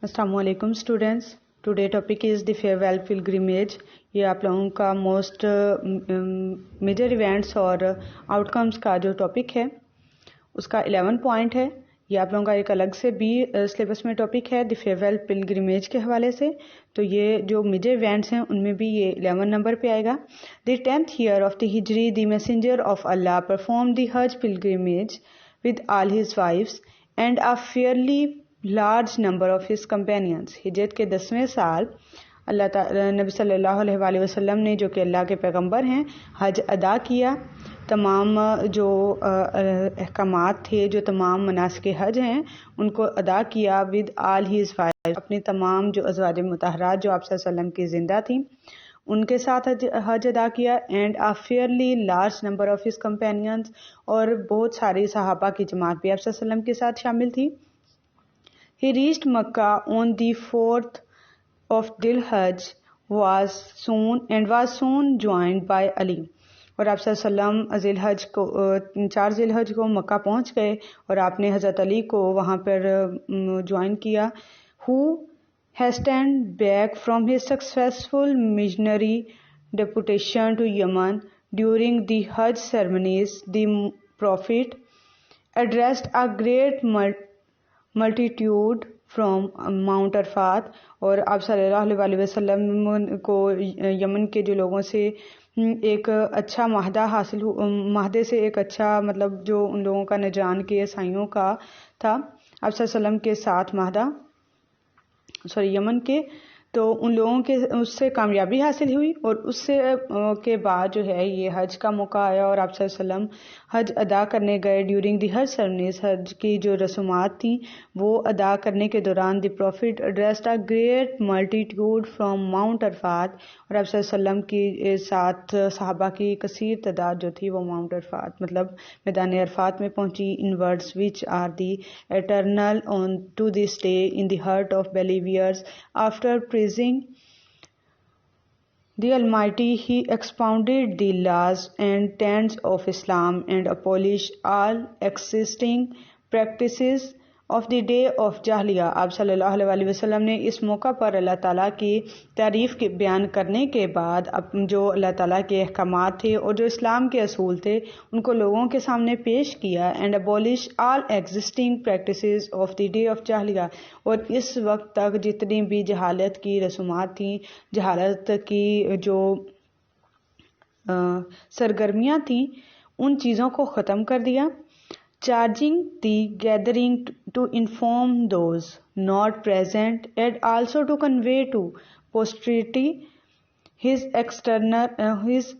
السلام علیکم students. Today topic is the farewell pilgrimage. یہ آپ لوگوں کا موسٹ میجر ایونٹس اور آؤٹ کمس کا جو ٹاپک ہے اس کا 11 پوائنٹ ہے. یہ آپ لوگوں کا ایک الگ سے بھی سلیبس میں ٹاپک ہے دی فیئر ویل پلگریمیج کے حوالے سے. تو یہ جو میجر ایونٹس ہیں ان میں بھی یہ 11 نمبر پہ آئے گا. دی 10th year of the ہجری the messenger of Allah performed the Hajj pilgrimage with all his wives and a fairly large number of his companions. ہجرت کے 10ویں سال اللہ تعالی نبی صلی اللہ علیہ وآلہ وسلم نے جو کہ اللہ کے پیغمبر ہیں حج ادا کیا. تمام جو احکامات تھے، جو تمام مناسک حج ہیں ان کو ادا کیا ود آل ہیز وائف، اپنی تمام جو ازواج مطہرات جو آپ صلی اللہ علیہ وسلم کی زندہ تھیں ان کے ساتھ حج ادا کیا. And a fairly large number of his companions, اور بہت ساری صحابہ کی جماعت بھی آپ صلی اللہ علیہ وسلم کے ساتھ شامل تھی. He reached Makkah on the 4th of Dhul Hajj was soon joined by Ali. اور آپ صلی اللہ علیہ وسلم ذی الحج کو 4 ذی الحج کو مکہ پہنچ گئے اور آپ نے حضرت علی کو وہاں پر جوائن کیا. Who hastened back from his successful missionary deputation to Yemen during the Hajj ceremonies. The Prophet addressed a great multitude from Mount Arfat. اور آپ صلی اللہ علیہ وسلم کو یمن کے جو لوگوں سے ایک اچھا معاہدے سے ایک اچھا مطلب جو ان لوگوں کا نجران کے عیسائیوں کا تھا آپ صلی اللہ علیہ وسلم کے ساتھ معاہدہ یمن کے، تو ان لوگوں کے اس سے کامیابی حاصل ہوئی. اور اس سے کے بعد جو ہے یہ حج کا موقع آیا اور آپ صلی اللہ علیہ وسلم حج ادا کرنے گئے. ڈیورنگ دی حج سرمنیز، حج کی جو رسومات تھیں وہ ادا کرنے کے دوران the prophet addressed a great multitude from Mount Arafat, اور آپ صلی اللہ علیہ وسلم کی ساتھ صحابہ کی کثیر تعداد جو تھی وہ ماؤنٹ عرفات مطلب میدان عرفات میں پہنچی. In words which are the eternal on to this day in the heart of believers. After praising the Almighty, he expounded the laws and tenets of Islam and abolished all existing practices of the day of جاہلیہ. آپ صلی اللہ علیہ وسلم نے اس موقع پر اللہ تعالیٰ کی تعریف کے بیان کرنے کے بعد جو اللہ تعالیٰ کے احکامات تھے اور جو اسلام کے اصول تھے ان کو لوگوں کے سامنے پیش کیا. And abolish all existing practices of the day of جاہلیہ، اور اس وقت تک جتنی بھی جہالت کی رسومات تھیں، جہالت کی جو سرگرمیاں تھیں ان چیزوں کو ختم کر دیا. Charging the gathering to inform those not present and also to convey to posterity his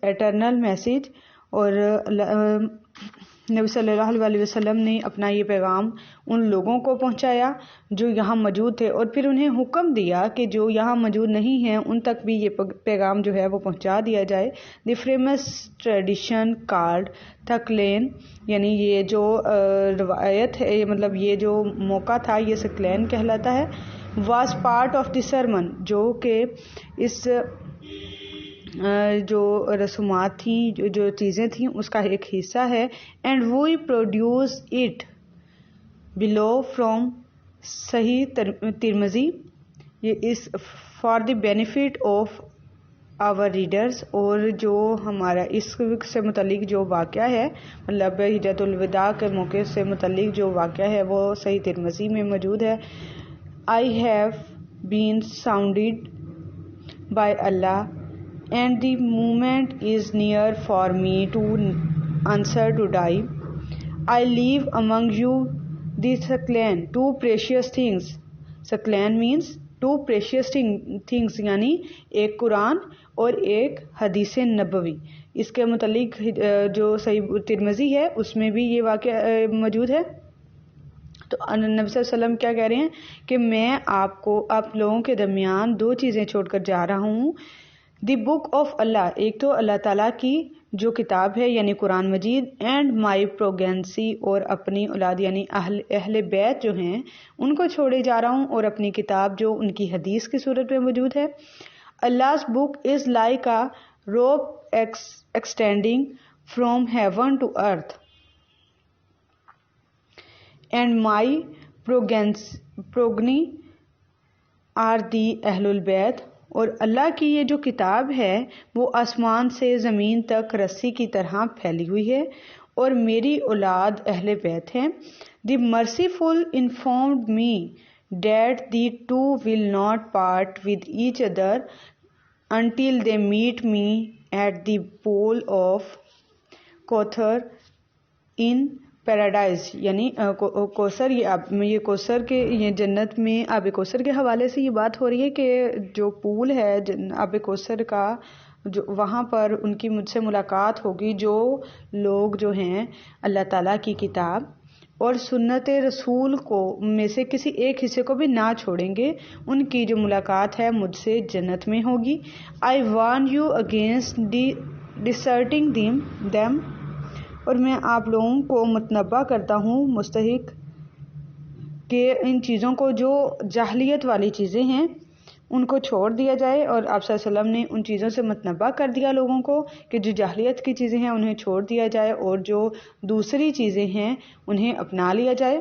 eternal message. اور نبی صلی اللہ علیہ وسلم نے اپنا یہ پیغام ان لوگوں کو پہنچایا جو یہاں موجود تھے، اور پھر انہیں حکم دیا کہ جو یہاں موجود نہیں ہیں ان تک بھی یہ پیغام جو ہے وہ پہنچا دیا جائے. دی فیمس ٹریڈیشن کالڈ تھکلین، یعنی یہ جو روایت ہے مطلب یہ جو موقع تھا یہ سکلین کہلاتا ہے. Was part of the sermon, جو کہ اس جو رسومات تھیں جو چیزیں تھیں اس کا ایک حصہ ہے. And we produce it below from Sahih Tirmidhi, یہ is for the benefit of our readers. اور جو ہمارا اس سے متعلق جو واقعہ ہے مطلب ہجرت الوداع کے موقع سے متعلق جو واقعہ ہے وہ صحیح ترمذی میں موجود ہے. I have been sounded by Allah and the moment is near for me to answer to die. I leave among you the Saklan, 2 precious things. Saklan means 2 precious things، یعنی ایک قرآن اور ایک حدیث نبوی. اس کے متعلق جو صحیح ترمذی ہے اس میں بھی یہ واقعہ موجود ہے. تو نبی صلی اللہ علیہ وسلم کیا کہہ رہے ہیں کہ میں آپ لوگوں کے درمیان 2 چیزیں چھوڑ کر جا رہا ہوں. دی بک آف اللہ، ایک تو اللہ تعالیٰ کی جو کتاب ہے یعنی قرآن مجید. اینڈ مائی پروگینسی، اور اپنی اولاد یعنی اہل بیت جو ہیں ان کو چھوڑے جا رہا ہوں، اور اپنی کتاب جو ان کی حدیث کی صورت میں موجود ہے. Allah's book is like a rope extending from heaven to earth. And my progeny are the اہل البیت، اور اللہ کی یہ جو کتاب ہے وہ آسمان سے زمین تک رسی کی طرح پھیلی ہوئی ہے اور میری اولاد اہل بیت ہیں. The merciful informed me that the two will not part with each other until they meet me at the pool of Kawthar in paradise. یعنی کوثر، یہ کوثر کے، یہ جنت میں آب کوثر کے حوالے سے یہ بات ہو رہی ہے کہ جو پول ہے آب کوثر کا، جو وہاں پر ان کی مجھ سے ملاقات ہوگی جو لوگ جو ہیں اللہ تعالیٰ کی کتاب اور سنت رسول کو میں سے کسی ایک حصے کو بھی نہ چھوڑیں گے، ان کی جو ملاقات ہے مجھ سے جنت میں ہوگی. آئی وارن یو اگینسٹ ڈسرٹنگ دیم، اور میں آپ لوگوں کو متنبہ کرتا ہوں مستحق کہ ان چیزوں کو جو جاہلیت والی چیزیں ہیں ان کو چھوڑ دیا جائے. اور آپ صلی اللہ علیہ وسلم نے ان چیزوں سے متنبہ کر دیا لوگوں کو کہ جو جاہلیت کی چیزیں ہیں انہیں چھوڑ دیا جائے اور جو دوسری چیزیں ہیں انہیں اپنا لیا جائے.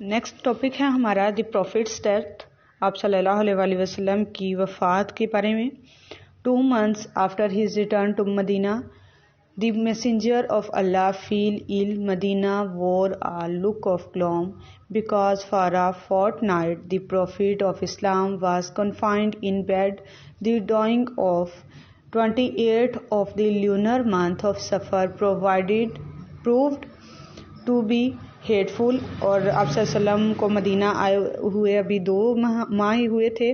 نیکسٹ ٹاپک ہے ہمارا دی پروفٹس ڈیتھ، آپ صلی اللہ علیہ وسلم کی وفات کے بارے میں. 2 months after his return to Medina, the messenger of Allah fell ill. Medina wore a look of gloom because for a fortnight the Prophet of Islam was confined in bed. The dawning of 28th of the lunar month of Safar proved to be hateful. اور آپ صلی اللہ علیہ وسلم کو مدینہ آئے ہوئے ابھی 2 ماہ ہی ہوئے تھے،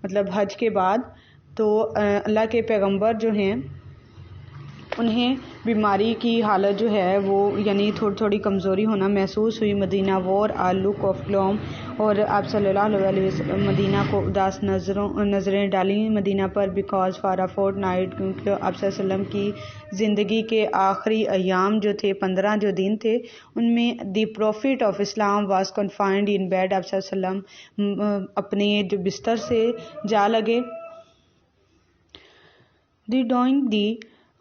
مطلب حج کے بعد. تو اللہ کے پیغمبر جو ہیں انہیں بیماری کی حالت جو ہے وہ یعنی تھوڑی کمزوری ہونا محسوس ہوئی. مدینہ وور آ لک آف گلوم، اور آپ صلی اللہ علیہ وسلم مدینہ کو اداس نظریں ڈالیں مدینہ پر. Because for a fortnight, کیونکہ آپ صلی اللہ علیہ وسلم کی زندگی کے آخری ایام جو تھے 15 جو دن تھے ان میں the prophet of Islam was confined in bed, آپ صلی اللہ علیہ وسلم اپنے جو بستر سے جا لگے. The dawning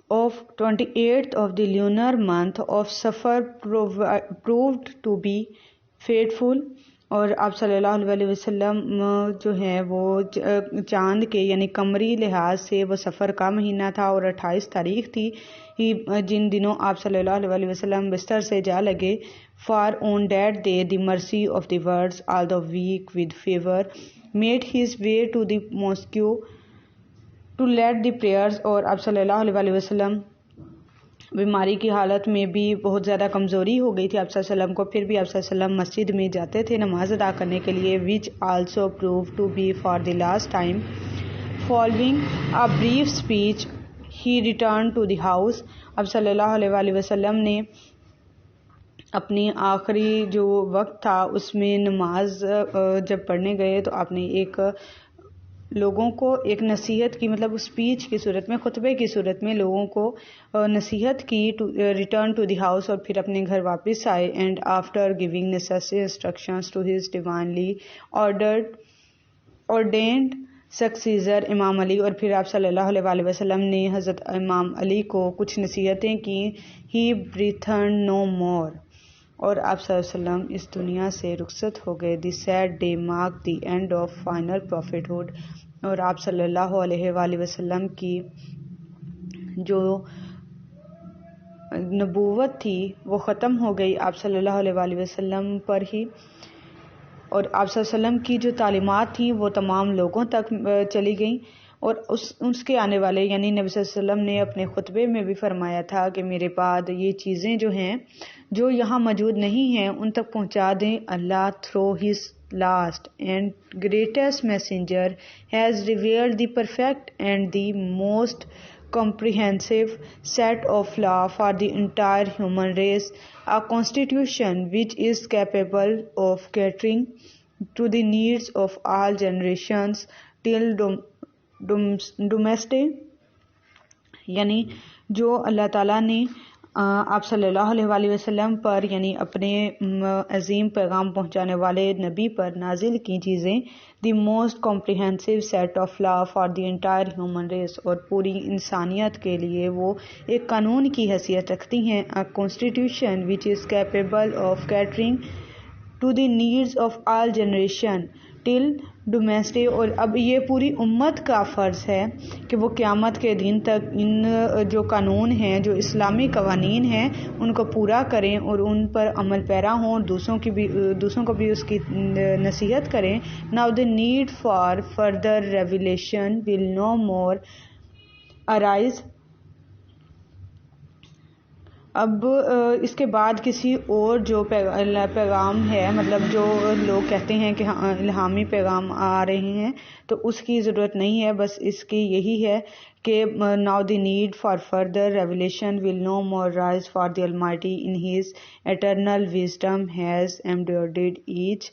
of 28th of the lunar month of Safar proved to be fateful. اور آپ صلی اللہ علیہ وسلم جو ہیں وہ چاند کے یعنی قمری لحاظ سے وہ سفر کا مہینہ تھا اور 28 تاریخ تھی جن دنوں آپ صلی اللہ علیہ وسلم بستر سے جا لگے. For on that day the mercy of the words, although weak with fever, made his way to the mosque to lead the prayers. اور آپ صلی اللہ علیہ وسلم بیماری کی حالت میں بھی بہت زیادہ کمزوری ہو گئی تھی آپ صلی اللہ علیہ وسلم کو، پھر بھی آپ صلی اللہ علیہ وسلم مسجد میں جاتے تھے نماز ادا کرنے کے لیے. which also proved to be for the last time. Following a brief speech he returned to the house. اب صلی اللہ علیہ وسلم نے اپنی آخری جو وقت تھا اس میں نماز جب پڑھنے گئے تو آپ نے لوگوں کو ایک نصیحت کی، مطلب اسپیچ کی صورت میں، خطبے کی صورت میں لوگوں کو نصیحت کی. ریٹرن ٹو دی ہاؤس، اور پھر اپنے گھر واپس آئے. And after giving necessary instructions to his divinely ordained successor امام علی، اور پھر آپ صلی اللہ علیہ وسلم نے حضرت امام علی کو کچھ نصیحتیں کی. he breathed no more، اور آپ صلی اللہ علیہ وسلم اس دنیا سے رخصت ہو گئے. The sad day mark the end of final prophethood, اور آپ صلی اللہ علیہ وسلم کی جو نبوت تھی وہ ختم ہو گئی آپ صلی اللہ علیہ وسلم پر ہی. اور آپ صلی اللہ علیہ وسلم کی جو تعلیمات تھیں وہ تمام لوگوں تک چلی گئیں. اور اس کے آنے والے یعنی نبی صلی اللہ علیہ وسلم نے اپنے خطبے میں بھی فرمایا تھا کہ میرے بعد یہ چیزیں جو ہیں جو یہاں موجود نہیں ہیں ان تک پہنچا دیں. Allah through his last and greatest messenger has revealed the perfect and the most comprehensive set of law for the entire human race, a constitution which is capable of catering to the needs of all generations till doomsday. یعنی جو اللہ تعالیٰ نے آپ صلی اللہ علیہ وسلم پر یعنی اپنے عظیم پیغام پہنچانے والے نبی پر نازل کی چیزیں، the most comprehensive set of law for the entire human race, اور پوری انسانیت کے لیے وہ ایک قانون کی حیثیت رکھتی ہیں. Constitution which is capable of catering to the needs of all generation till domestic. اور اب یہ پوری امت کا فرض ہے کہ وہ قیامت کے دن تک ان جو قانون ہیں، جو اسلامی قوانین ہیں، ان کو پورا کریں اور ان پر عمل پیرا ہوں، اور دوسروں کو بھی اس کی نصیحت کریں. Now the need for further revelation will no more arise. اب اس کے بعد کسی اور جو پیغام ہے، مطلب جو لوگ کہتے ہیں کہ الہامی پیغام آ رہے ہیں، تو اس کی ضرورت نہیں ہے. بس اس کی یہی ہے کہ now the need for further revelation will no more rise, for the Almighty in His eternal wisdom has embodied each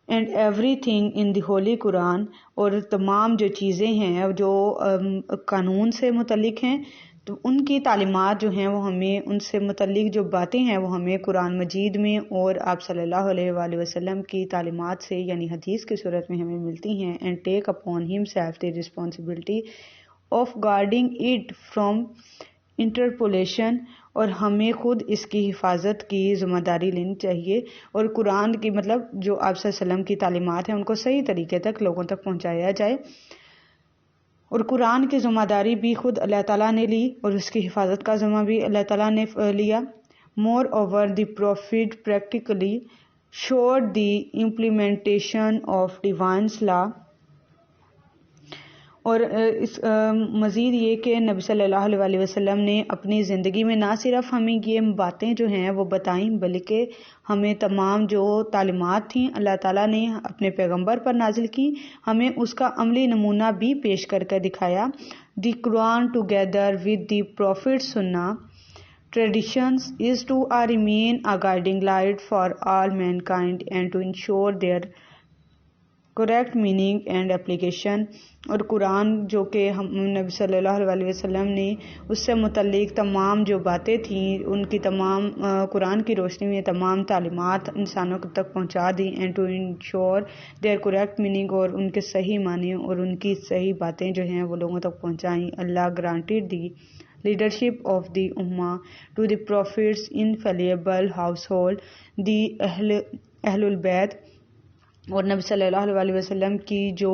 and everything in the Holy Quran. اور تمام جو چیزیں ہیں جو قانون سے متعلق ہیں، تو ان کی تعلیمات جو ہیں وہ ہمیں، ان سے متعلق جو باتیں ہیں وہ ہمیں قرآن مجید میں اور آپ صلی اللہ علیہ وآلہ وسلم کی تعلیمات سے یعنی حدیث کی صورت میں ہمیں ملتی ہیں. and take upon himself the responsibility of guarding it from interpolation. اور ہمیں خود اس کی حفاظت کی ذمہ داری لینی چاہیے، اور قرآن کی مطلب جو آپ صلی اللہ علیہ وسلم کی تعلیمات ہیں ان کو صحیح طریقے تک لوگوں تک پہنچایا جائے. اور قرآن کی ذمہ داری بھی خود اللہ تعالیٰ نے لی اور اس کی حفاظت کا ذمہ بھی اللہ تعالیٰ نے لیا. Moreover the prophet practically showed the implementation of divine law. اور اس مزید یہ کہ نبی صلی اللہ علیہ وسلم نے اپنی زندگی میں نہ صرف ہمیں یہ باتیں جو ہیں وہ بتائیں، بلکہ ہمیں تمام جو تعلیمات تھیں اللہ تعالیٰ نے اپنے پیغمبر پر نازل کی، ہمیں اس کا عملی نمونہ بھی پیش کر کے دکھایا. دی قرآن ٹوگیدر ود دی پروفٹ سنہ traditions is to remain a guiding light for all mankind and to ensure their correct meaning and application. اور قرآن جو کہ ہم نبی صلی اللہ علیہ وسلم نے اس سے متعلق تمام جو باتیں تھیں ان کی تمام قرآن کی روشنی میں تمام تعلیمات انسانوں تک پہنچا دی. and to ensure their correct meaning، اور ان کے صحیح معنی اور ان کی صحیح باتیں جو ہیں وہ لوگوں تک پہنچائیں. اللہ granted the leadership of the Ummah to the Prophet's infallible household, the Ahlul Bayt. اور نبی صلی اللہ علیہ وسلم کی جو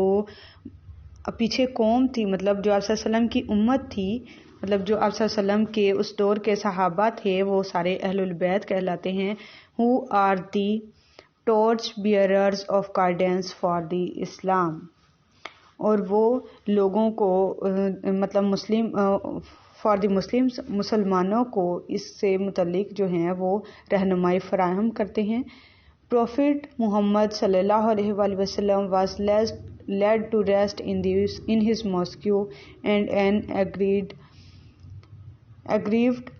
پیچھے قوم تھی، مطلب جو آپ صلی اللہ علیہ وسلم کی امت تھی، مطلب جو آپ صلی اللہ علیہ وسلم کے اس دور کے صحابہ تھے، وہ سارے اہل البیت کہلاتے ہیں. who are the torch bearers of guidance for the Islam. اور وہ لوگوں کو مطلب فار دی مسلمس، مسلمانوں کو اس سے متعلق جو ہیں وہ رہنمائی فراہم کرتے ہیں. پروفٹ محمد صلی اللہ علیہ وآلہ وسلم was led to rest in his mosque and an aggrieved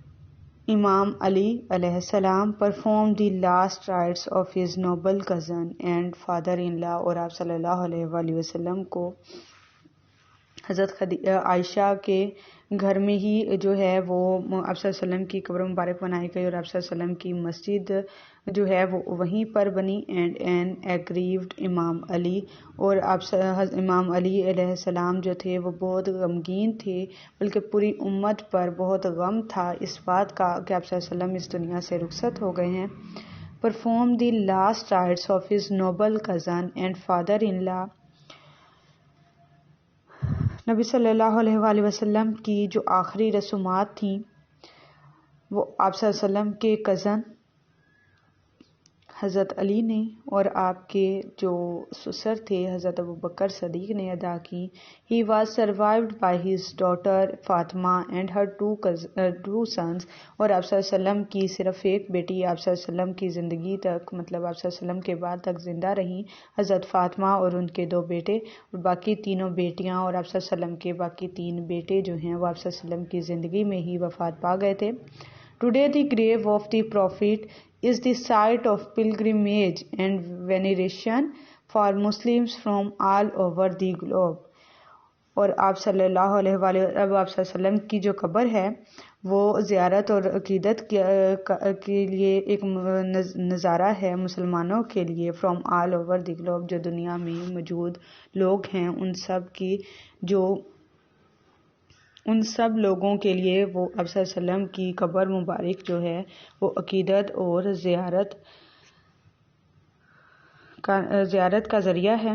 Imam Ali علیہ السلام performed the last rites of his noble cousin and father-in-law. اور آپ صلی اللہ علیہ وآلہ وسلم کو حضرت عائشہ کے گھر میں ہی جو ہے وہ آپ صلی اللہ علیہ وسلم کی قبر مبارک بنائی گئی، اور آپ صلی اللہ علیہ وسلم کی مسجد جو ہے وہ وہیں پر بنی. اینڈ این ایگریوڈ امام علی، اور آپ امام علی علیہ السلام جو تھے وہ بہت غمگین تھے، بلکہ پوری امت پر بہت غم تھا اس بات کا کہ آپ صلی اللہ علیہ وسلم اس دنیا سے رخصت ہو گئے ہیں. Perform the last rites of his noble cousin and father in law. نبی صلی اللہ علیہ وآلہ وسلم کی جو آخری رسومات تھیں وہ آپ صلی اللہ علیہ وسلم کے کزن حضرت علی نے اور آپ کے جو سسر تھے حضرت ابوبکر صدیق نے ادا کی. He was survived by his daughter Fatima and her two sons. اور آپ صلی اللہ علیہ وسلم کی صرف ایک بیٹی آپ صلی اللہ علیہ وسلم کی زندگی تک، مطلب آپ صلی اللہ علیہ وسلم کے بعد تک زندہ رہیں، حضرت فاطمہ اور ان کے 2 بیٹے، اور باقی تینوں بیٹیاں اور آپ صلی اللہ علیہ وسلم کے باقی 3 بیٹے جو ہیں وہ آپ صلی اللہ علیہ وسلم کی زندگی میں ہی وفات پا گئے تھے. Today the grave of the Prophet is the site of pilgrimage and veneration for Muslims from all over the globe. اور آپ صلی اللہ علیہ وسلم کی جو قبر ہے وہ زیارت اور عقیدت کے لیے ایک نظارہ ہے مسلمانوں کے لیے from all over the globe. جو دنیا میں موجود لوگ ہیں ان سب لوگوں کے لیے وہ آپ صلی اللہ علیہ وسلم کی قبر مبارک جو ہے وہ عقیدت اور زیارت کا ذریعہ ہے.